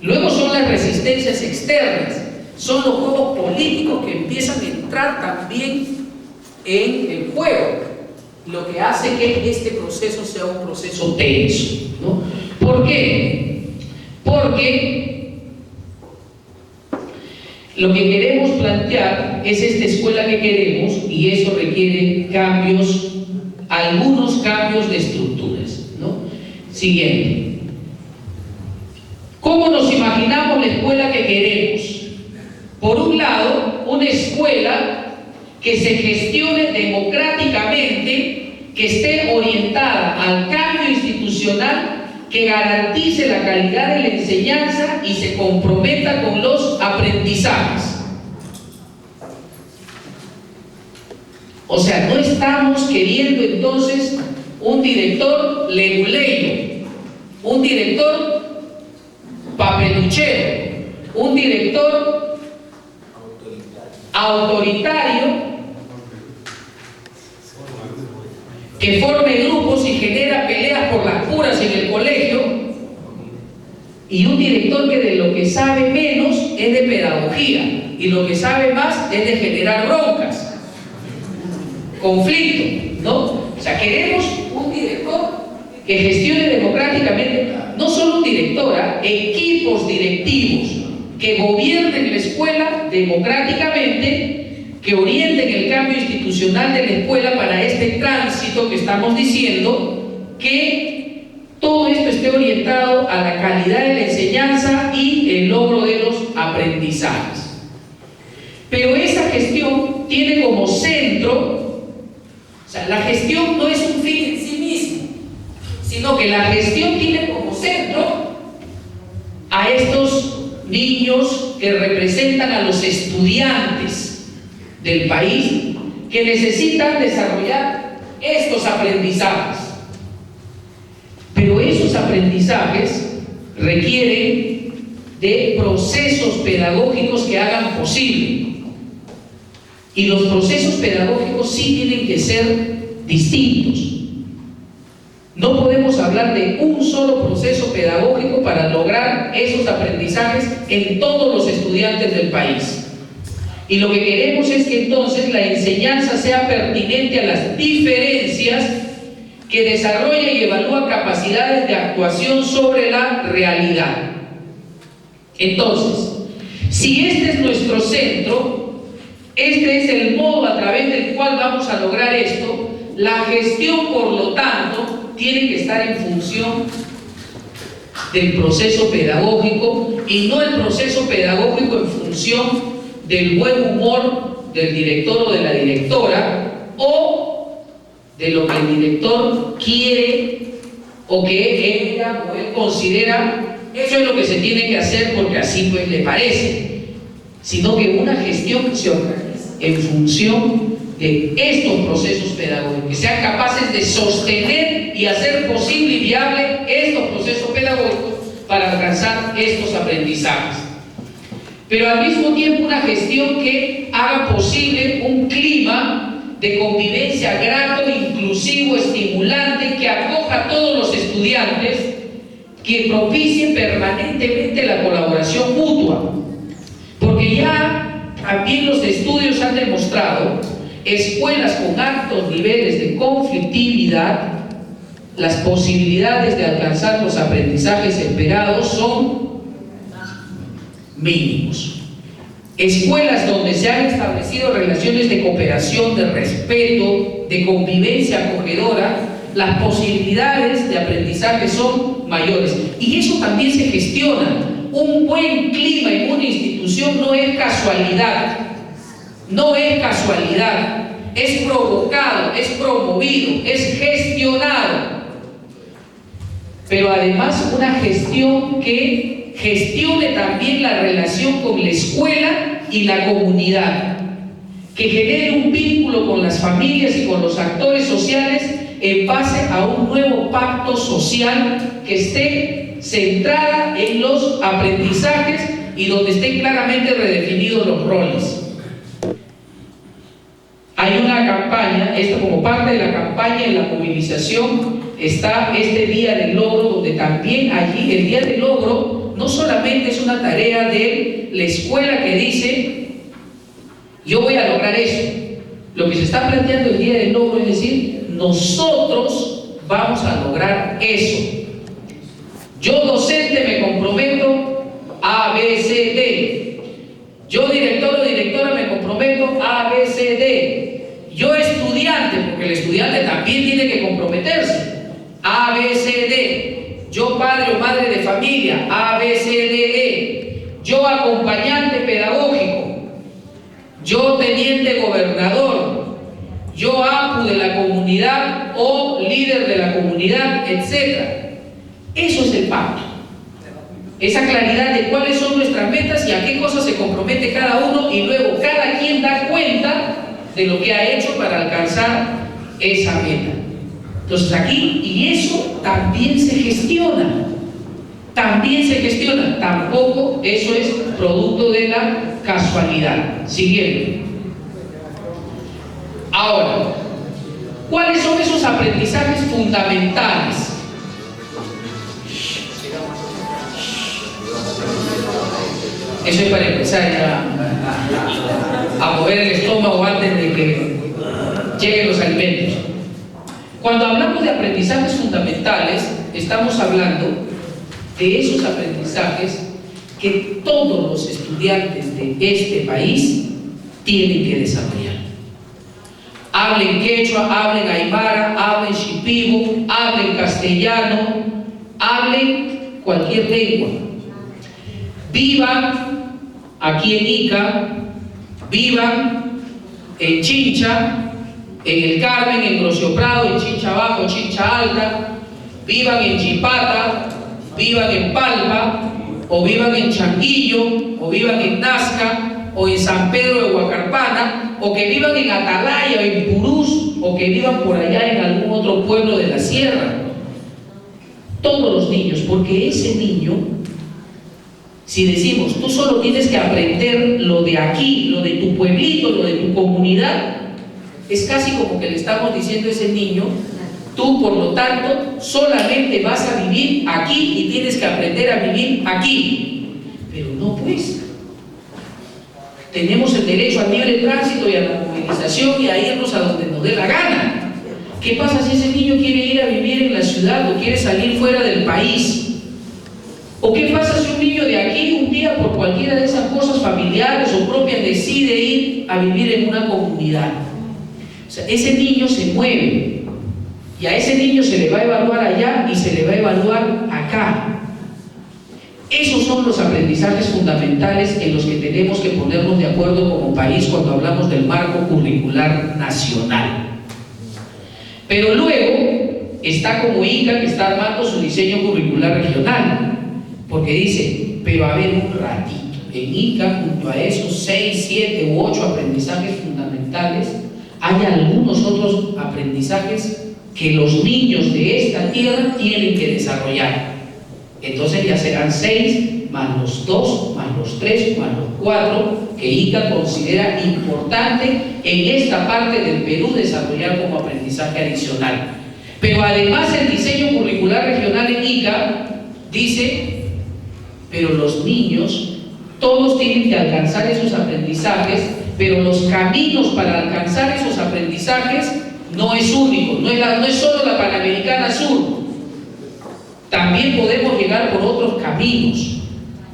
Luego son las resistencias externas, son los juegos políticos que empiezan a entrar también en el juego, lo que hace que este proceso sea un proceso tenso, ¿no? ¿Por qué? Porque lo que queremos plantear es esta escuela que queremos, y eso requiere cambios, algunos cambios de estructuras, ¿no? Siguiente. ¿Cómo nos imaginamos la escuela que queremos? Por un lado, una escuela que se gestione democráticamente, que esté orientada al cambio institucional, que garantice la calidad de la enseñanza y se comprometa con los aprendizajes. O sea, no estamos queriendo entonces un director leguleyo, un director papeluchero, un director autoritario que forme grupos y genera peleas por las puras en el colegio, y un director que de lo que sabe menos es de pedagogía y lo que sabe más es de generar broncas, conflicto, ¿no? O sea, queremos un director que gestione democráticamente, no solo un director, equipos directivos que gobiernen la escuela democráticamente, que orienten el cambio institucional de la escuela para este tránsito que estamos diciendo, que todo esto esté orientado a la calidad de la enseñanza y el logro de los aprendizajes. Pero esa gestión tiene como centro, o sea, la gestión no es un fin en sí mismo, sino que la gestión tiene como centro a estos niños que representan a los estudiantes del país, que necesitan desarrollar estos aprendizajes. Pero esos aprendizajes requieren de procesos pedagógicos que hagan posible. Y los procesos pedagógicos sí tienen que ser distintos. No podemos hablar de un solo proceso pedagógico para lograr esos aprendizajes en todos los estudiantes del país. Y lo que queremos es que entonces la enseñanza sea pertinente a las diferencias, que desarrolla y evalúa capacidades de actuación sobre la realidad. Entonces, si este es nuestro centro, este es el modo a través del cual vamos a lograr esto, la gestión, por lo tanto, tiene que estar en función del proceso pedagógico, y no el proceso pedagógico en función del buen humor del director o de la directora, o de lo que el director quiere o que ella o él considera eso es lo que se tiene que hacer porque así pues le parece, sino que una gestión se organiza en función de estos procesos pedagógicos, que sean capaces de sostener y hacer posible y viable estos procesos pedagógicos para alcanzar estos aprendizajes. Pero al mismo tiempo una gestión que haga posible un clima de convivencia grato, inclusivo, estimulante, que acoja a todos los estudiantes, que propicie permanentemente la colaboración mutua. Porque ya también los estudios han demostrado, escuelas con altos niveles de conflictividad, las posibilidades de alcanzar los aprendizajes esperados son mínimos. Escuelas donde se han establecido relaciones de cooperación, de respeto, de convivencia acogedora, las posibilidades de aprendizaje son mayores. Y eso también se gestiona. Un buen clima en una institución no es casualidad, no es casualidad, es provocado, es promovido, es gestionado. Pero además una gestión que gestione también la relación con la escuela y la comunidad, que genere un vínculo con las familias y con los actores sociales en base a un nuevo pacto social que esté centrada en los aprendizajes y donde estén claramente redefinidos los roles. Hay una campaña, esto como parte de la campaña en la movilización, está este Día del Logro, donde también allí el Día del Logro no solamente es una tarea de la escuela que dice yo voy a lograr eso. Lo que se está planteando el Día del Logro es decir, nosotros vamos a lograr eso. Yo docente me comprometo A, B, C, D. Yo director o directora me comprometo A, B, C, D. Yo estudiante, porque el estudiante también tiene que comprometerse, A, B, C, D. Yo padre o madre de familia, A, B, C, D, E. Yo acompañante pedagógico. Yo teniente gobernador. Yo APU de la comunidad o líder de la comunidad, etc. Eso es el pacto. Esa claridad de cuáles son nuestras metas y a qué cosas se compromete cada uno, y luego cada quien da cuenta de lo que ha hecho para alcanzar esa meta. Entonces aquí, y eso también se gestiona, tampoco eso es producto de la casualidad. Siguiente. Ahora, ¿cuáles son esos aprendizajes fundamentales? Eso es para empezar a mover el estómago antes de que lleguen los alimentos. Cuando hablamos de aprendizajes fundamentales, estamos hablando de esos aprendizajes que todos los estudiantes de este país tienen que desarrollar. Hablen quechua, hablen aymara, hablen shipibo, hablen castellano, hablen cualquier lengua. Vivan aquí en Ica, vivan en Chincha, en el Carmen, en Grocio Prado, en Chincha Bajo, en Chincha Alta, vivan en Chipata, vivan en Palpa, o vivan en Changuillo, o vivan en Nazca, o en San Pedro de Huacarpana, o que vivan en Atalaya, o en Purús, o que vivan por allá en algún otro pueblo de la sierra. Todos los niños, porque ese niño, si decimos, tú solo tienes que aprender lo de aquí, lo de tu pueblito, lo de tu comunidad, es casi como que le estamos diciendo a ese niño, tú por lo tanto solamente vas a vivir aquí y tienes que aprender a vivir aquí. Pero no, pues. Tenemos el derecho al libre tránsito y a la movilización y a irnos a donde nos dé la gana. ¿Qué pasa si ese niño quiere ir a vivir en la ciudad o quiere salir fuera del país? ¿O qué pasa si un niño de aquí un día por cualquiera de esas cosas familiares o propias decide ir a vivir en una comunidad? O sea, ese niño se mueve y a ese niño se le va a evaluar allá y se le va a evaluar acá. Esos son los aprendizajes fundamentales en los que tenemos que ponernos de acuerdo como país cuando hablamos del marco curricular nacional. Pero luego está como Ica, que está armando su diseño curricular regional, porque dice, pero a ver un ratito, en Ica junto a esos 6, 7 u 8 aprendizajes fundamentales hay algunos otros aprendizajes que los niños de esta tierra tienen que desarrollar. Entonces ya serán 6 más los 2, más los 3, más los 4 que ICA considera importante en esta parte del Perú desarrollar como aprendizaje adicional. Pero además el diseño curricular regional en ICA dice, pero los niños todos tienen que alcanzar esos aprendizajes, pero los caminos para alcanzar esos aprendizajes no es único, no es solo la Panamericana Sur. También podemos llegar por otros caminos,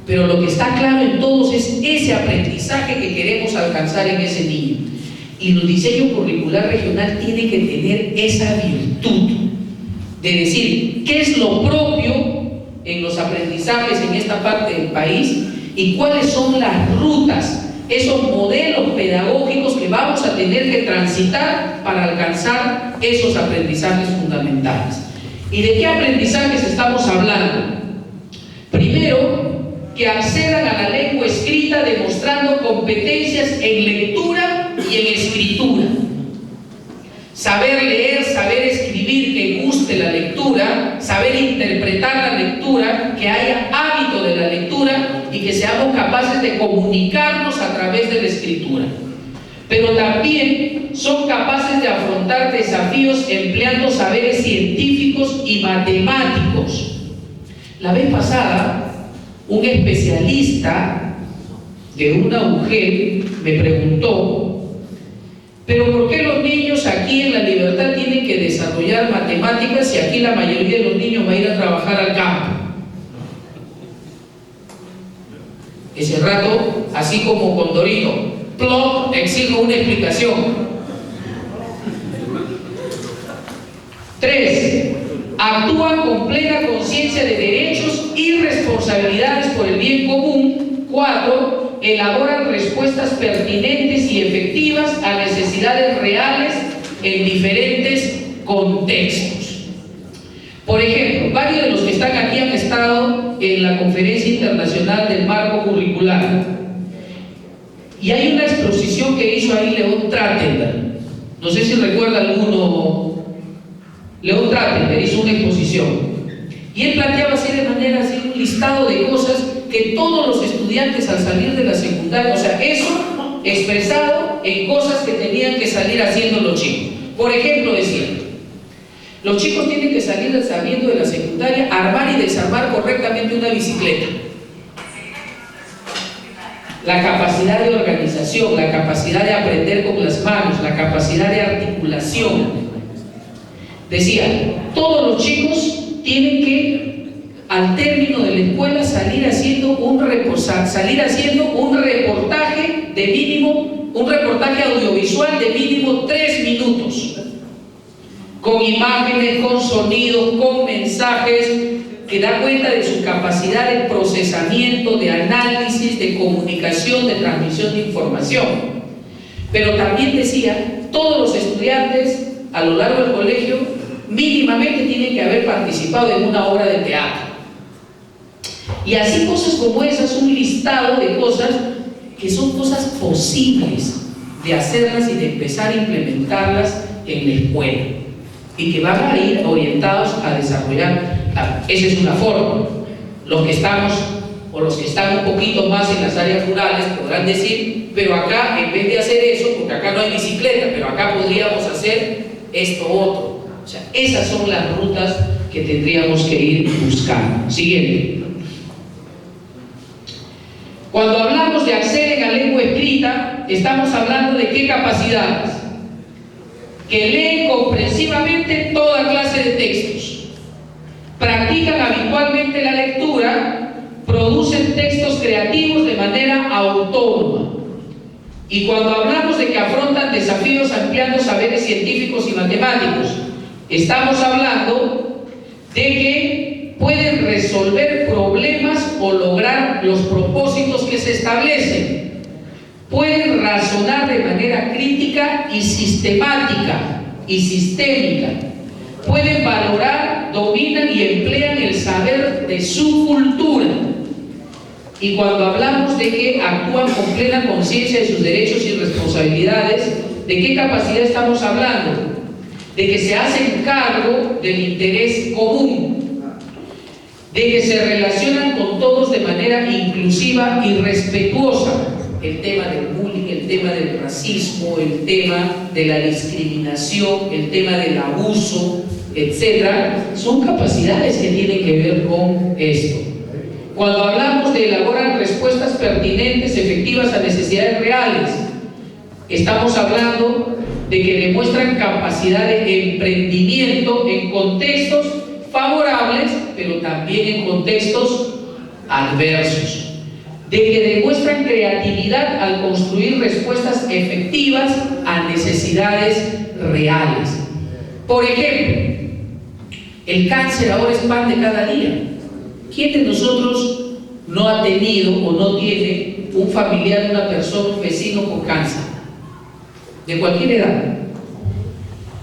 pero lo que está claro en todos es ese aprendizaje que queremos alcanzar en ese niño. Y el diseño curricular regional tiene que tener esa virtud de decir qué es lo propio en los aprendizajes en esta parte del país y cuáles son las rutas, esos modelos pedagógicos que vamos a tener que transitar para alcanzar esos aprendizajes fundamentales. ¿Y de qué aprendizajes estamos hablando? Primero, que accedan a la lengua escrita demostrando competencias en lectura y en escritura. Saber leer, saber escribir, que guste la lectura, saber interpretar la lectura, que haya hábito de la lectura y que seamos capaces de comunicarnos a través de la escritura. Pero también son capaces de afrontar desafíos empleando saberes científicos y matemáticos. La vez pasada, un especialista de una mujer me preguntó, ¿pero por qué los niños aquí en La Libertad tienen que desarrollar matemáticas si aquí la mayoría de los niños va a ir a trabajar al campo? Ese rato, así como Condorito, plop, exijo una explicación. 3. Actúan con plena conciencia de derechos y responsabilidades por el bien común. 4. Elaboran respuestas pertinentes y efectivas a necesidades reales en diferentes contextos. Por ejemplo, varios de los que están aquí han estado en la Conferencia Internacional del Marco Curricular. Y hay una exposición que hizo ahí León Trachtenberg. No sé si recuerda alguno. León Trachtenberg hizo una exposición. Y él planteaba así de manera, así un listado de cosas que todos los estudiantes al salir de la secundaria, o sea, eso expresado en cosas que tenían que salir haciendo los chicos. Por ejemplo, decía, los chicos tienen que salir sabiendo de la secundaria, armar y desarmar correctamente una bicicleta. La capacidad de organización, la capacidad de aprender con las manos, la capacidad de articulación. Decía, todos los chicos tienen que, al término de la escuela, salir haciendo un reportaje de mínimo, un reportaje audiovisual de mínimo 3 minutos, con imágenes, con sonidos, con mensajes, que da cuenta de su capacidad de procesamiento, de análisis, de comunicación, de transmisión de información. Pero también decía, todos los estudiantes a lo largo del colegio mínimamente tienen que haber participado en una obra de teatro. Y así cosas como esas, un listado de cosas que son cosas posibles de hacerlas y de empezar a implementarlas en la escuela y que van a ir orientados a desarrollar. Esa es una forma. Los que estamos o los que están un poquito más en las áreas rurales podrán decir, pero acá en vez de hacer eso, porque acá no hay bicicleta, pero acá podríamos hacer esto otro. O sea, esas son las rutas que tendríamos que ir buscando. Siguiente. Cuando hablamos de acceder a lengua escrita, estamos hablando de qué capacidades. Que leen comprensivamente toda clase de textos, practican habitualmente la lectura, producen textos creativos de manera autónoma. Y cuando hablamos de que afrontan desafíos ampliando saberes científicos y matemáticos, estamos hablando de que pueden resolver problemas o lograr los propósitos que se establecen. Pueden razonar de manera crítica y sistemática y sistémica. Pueden valorar, dominan y emplean el saber de su cultura. Y cuando hablamos de que actúan con plena conciencia de sus derechos y responsabilidades, ¿de qué capacidad estamos hablando? De que se hacen cargo del interés común, de que se relacionan con todos de manera inclusiva y respetuosa. El tema del bullying, el tema del racismo, el tema de la discriminación, el tema del abuso, etcétera, son capacidades que tienen que ver con esto. Cuando hablamos de elaborar respuestas pertinentes, efectivas a necesidades reales, estamos hablando de que demuestran capacidad de emprendimiento en contextos favorables, pero también en contextos adversos, de que demuestran creatividad al construir respuestas efectivas a necesidades reales. Por ejemplo, el cáncer ahora es pan de cada día. ¿Quién de nosotros no ha tenido o no tiene un familiar, una persona, un vecino con cáncer? De cualquier edad.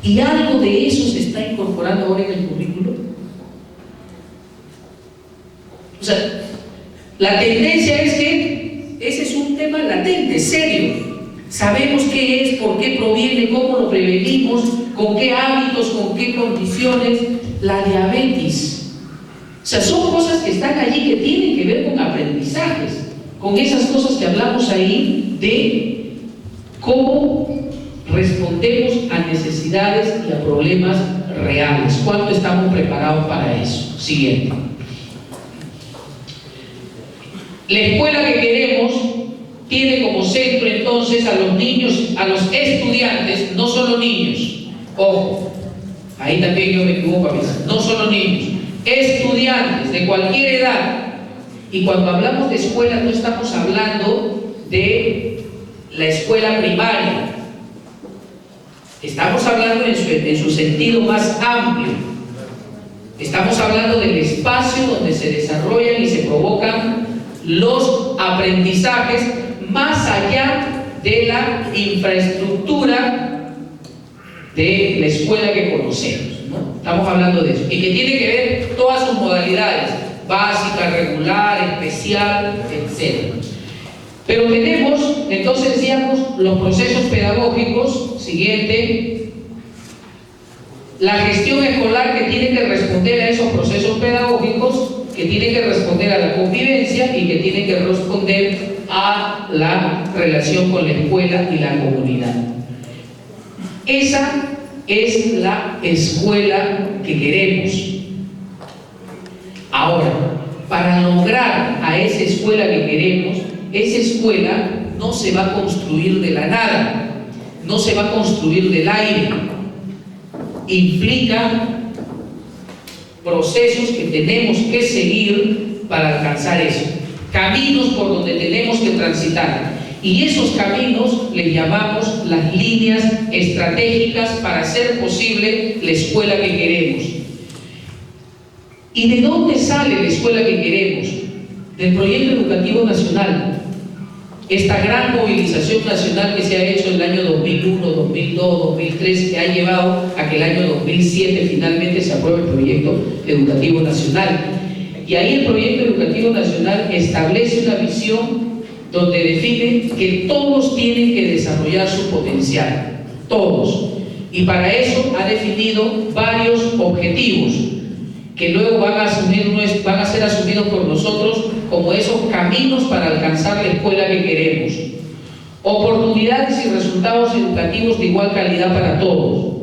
¿Y algo de eso se está incorporando ahora en el currículo? O sea, la tendencia es que ese es un tema latente, serio. Sabemos qué es, por qué proviene, cómo lo prevenimos, con qué hábitos, con qué condiciones. La diabetes. O sea, son cosas que están allí que tienen que ver con aprendizajes, con esas cosas que hablamos ahí de cómo respondemos a necesidades y a problemas reales. ¿Cuánto estamos preparados para eso? Siguiente. La escuela que queremos tiene como centro entonces a los niños, a los estudiantes, no solo niños. Ojo, ahí también yo me equivoco a veces. No solo niños, estudiantes de cualquier edad. Y cuando hablamos de escuela no estamos hablando de la escuela primaria. Estamos hablando en su sentido más amplio. Estamos hablando del espacio donde se desarrollan y se provocan los aprendizajes más allá de la infraestructura de la escuela que conocemos, ¿no? Estamos hablando de eso. Y que tiene que ver todas sus modalidades, básica, regular, especial, etc. Pero tenemos, entonces decíamos, los procesos pedagógicos. Siguiente. La gestión escolar que tiene que responder a esos procesos pedagógicos, que tiene que responder a la convivencia y que tiene que responder a la relación con la escuela y la comunidad. Esa es la escuela que queremos. Ahora, para lograr a esa escuela que queremos, esa escuela no se va a construir de la nada, no se va a construir del aire. Implica procesos que tenemos que seguir para alcanzar eso, caminos por donde tenemos que transitar, y esos caminos les llamamos las líneas estratégicas para hacer posible la escuela que queremos. ¿Y de dónde sale la escuela que queremos? Del Proyecto Educativo Nacional. Esta gran movilización nacional que se ha hecho en el año 2001, 2002, 2003, que ha llevado a que el año 2007 finalmente se apruebe el Proyecto Educativo Nacional. Y ahí el Proyecto Educativo Nacional establece una visión donde define que todos tienen que desarrollar su potencial, todos. Y para eso ha definido varios objetivos que luego van a ser asumidos por nosotros como esos caminos para alcanzar la escuela que queremos. Oportunidades y resultados educativos de igual calidad para todos.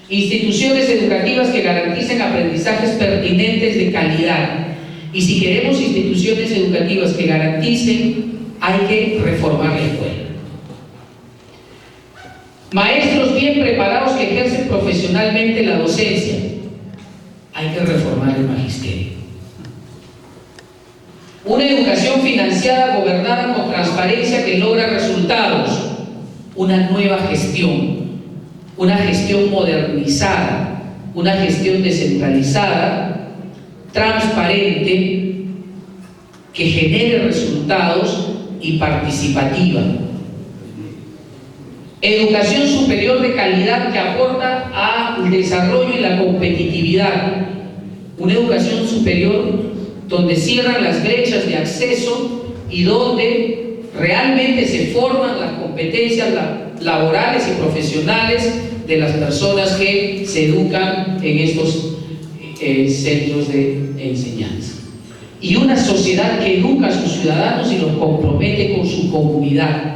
Instituciones educativas que garanticen aprendizajes pertinentes de calidad. Y si queremos instituciones educativas que garanticen, hay que reformar la escuela. Maestros bien preparados que ejercen profesionalmente la docencia. Hay que reformar el magisterio. Una educación financiada, gobernada con transparencia que logra resultados. Una nueva gestión. Una gestión modernizada. Una gestión descentralizada, transparente, que genere resultados y participativa. Educación superior de calidad que aporta al desarrollo y la competitividad. Una educación superior donde cierran las brechas de acceso y donde realmente se forman las competencias laborales y profesionales de las personas que se educan en centros de enseñanza. Y una sociedad que educa a sus ciudadanos y los compromete con su comunidad.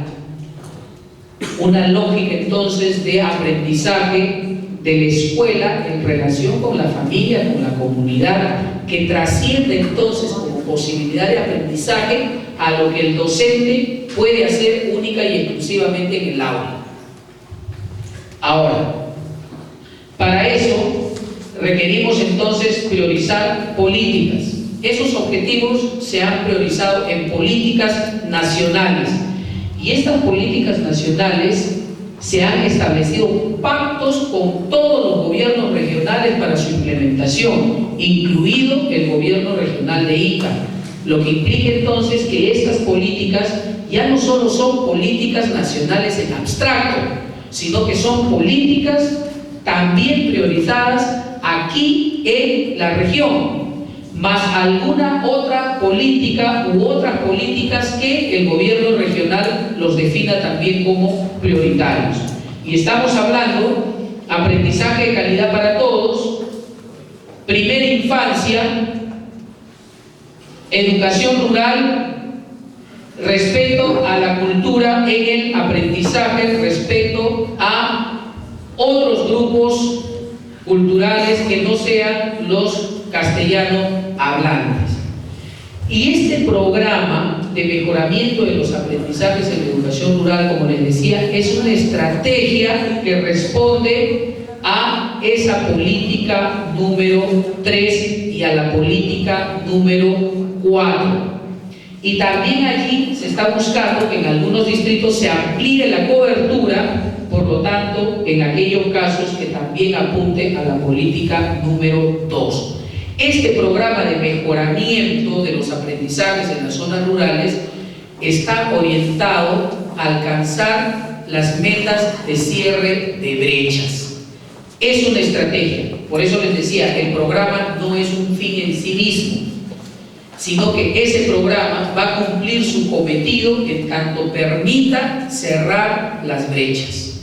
Una lógica entonces de aprendizaje de la escuela en relación con la familia, con la comunidad, que trasciende entonces como posibilidad de aprendizaje a lo que el docente puede hacer única y exclusivamente en el aula. Ahora, para eso requerimos entonces priorizar políticas. Esos objetivos se han priorizado en políticas nacionales, y estas políticas nacionales se han establecido pactos con todos los gobiernos regionales para su implementación, incluido el gobierno regional de Ica, lo que implica entonces que estas políticas ya no solo son políticas nacionales en abstracto, sino que son políticas también priorizadas aquí en la región, más alguna otra política u otras políticas que el gobierno regional los defina también como prioritarios. Y estamos hablando aprendizaje de calidad para todos, primera infancia, educación rural, respeto a la cultura en el aprendizaje, respeto a otros grupos culturales que no sean los castellano hablantes. Y este programa de mejoramiento de los aprendizajes en la educación rural, como les decía, es una estrategia que responde a esa política número 3 y a la política número 4. Y también allí se está buscando que en algunos distritos se amplíe la cobertura, por lo tanto, en aquellos casos que también apunte a la política número 2. Este programa de mejoramiento de los aprendizajes en las zonas rurales está orientado a alcanzar las metas de cierre de brechas. Es una estrategia, por eso les decía, el programa no es un fin en sí mismo, sino que ese programa va a cumplir su cometido en tanto permita cerrar las brechas.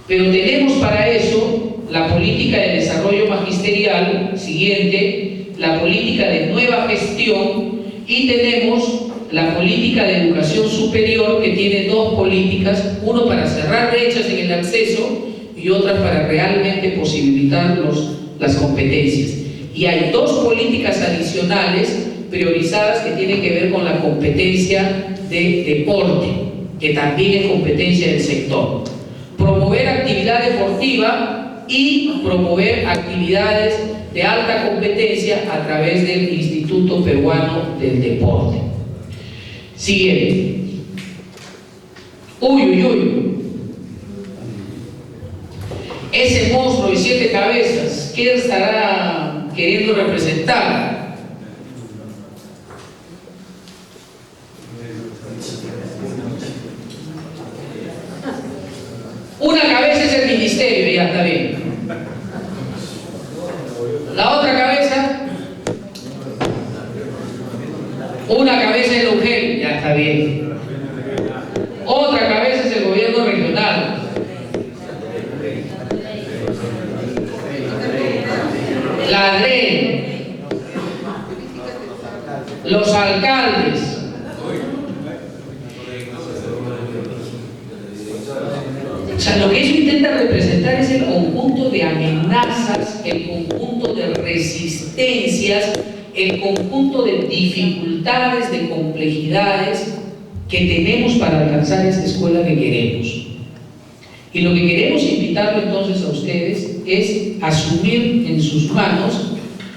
Pero tenemos para eso la política de desarrollo magisterial, siguiente, la política de nueva gestión, y tenemos la política de educación superior, que tiene dos políticas, uno para cerrar brechas en el acceso y otra para realmente posibilitar las competencias. Y hay dos políticas adicionales priorizadas que tienen que ver con la competencia de deporte, que también es competencia del sector. Promover actividad deportiva y promover actividades de alta competencia a través del Instituto Peruano del Deporte. Siguiente. Ese monstruo de 7 cabezas, ¿qué estará queriendo representar? Una cabeza es el ministerio, ya está bien. La otra cabeza, una cabeza es la UGEL, ya está bien. Otra cabeza es el gobierno regional. La ADRE, los alcaldes. O sea, lo que ellos intentan representar es el conjunto de amenazas, el conjunto de resistencias, el conjunto de dificultades, de complejidades que tenemos para alcanzar esta escuela que queremos. Y lo que queremos invitarlo entonces a ustedes es asumir en sus manos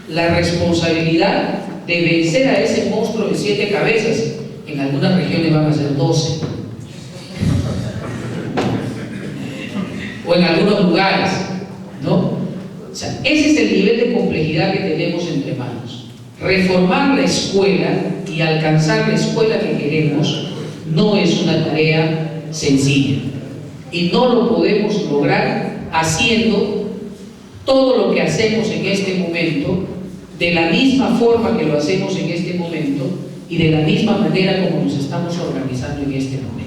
la responsabilidad de vencer a ese monstruo de 7 cabezas. En algunas regiones van a ser 12. O en algunos lugares, ¿no? O sea, ese es el nivel de complejidad que tenemos entre manos. Reformar la escuela y alcanzar la escuela que queremos no es una tarea sencilla. Y no lo podemos lograr haciendo todo lo que hacemos en este momento, de la misma forma que lo hacemos en este momento y de la misma manera como nos estamos organizando en este momento.